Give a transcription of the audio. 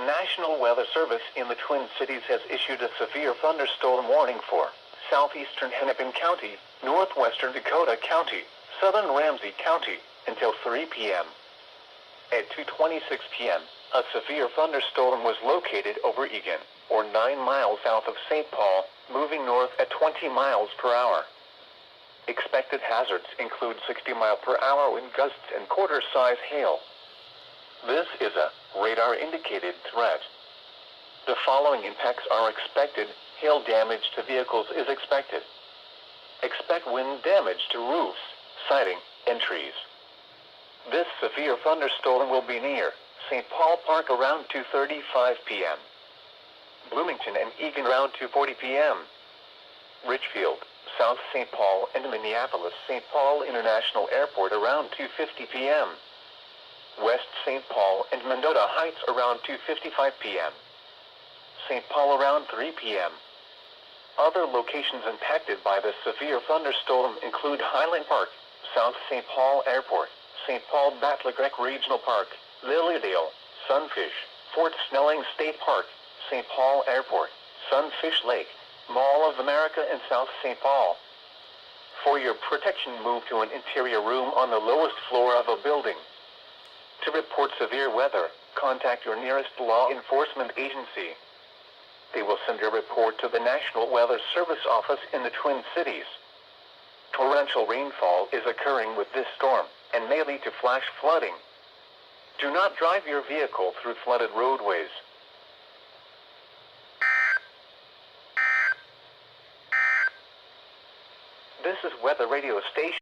National Weather Service in the Twin Cities has issued a severe thunderstorm warning for southeastern Hennepin County, northwestern Dakota County, southern Ramsey County, until 3 p.m. At 2:26 p.m., a severe thunderstorm was located over Eagan, or 9 miles south of St. Paul, moving north at 20 miles per hour. Expected hazards include 60-mile-per-hour wind gusts and quarter-size hail. This is a radar-indicated threat. The following impacts are expected. Hail damage to vehicles is expected. Expect wind damage to roofs, siding, and trees. This severe thunderstorm will be near St. Paul Park around 2:35 p.m. Bloomington and Eagan around 2:40 p.m. Richfield, South St. Paul, and Minneapolis-St. Paul International Airport around 2:50 p.m. West St. Paul and Mendota Heights around 2:55 p.m. St. Paul around 3 p.m. Other locations impacted by the severe thunderstorm include Highland Park, South St. Paul Airport, St. Paul Batlagrec Regional Park, Lilydale, Sunfish, Fort Snelling State Park, St. Paul Airport, Sunfish Lake, Mall of America, and South St. Paul. For your protection, move to an interior room on the lowest floor of a building. To report severe weather, contact your nearest law enforcement agency. They will send your report to the National Weather Service office in the Twin Cities. Torrential rainfall is occurring with this storm and may lead to flash flooding. Do not drive your vehicle through flooded roadways. This is Weather Radio Station.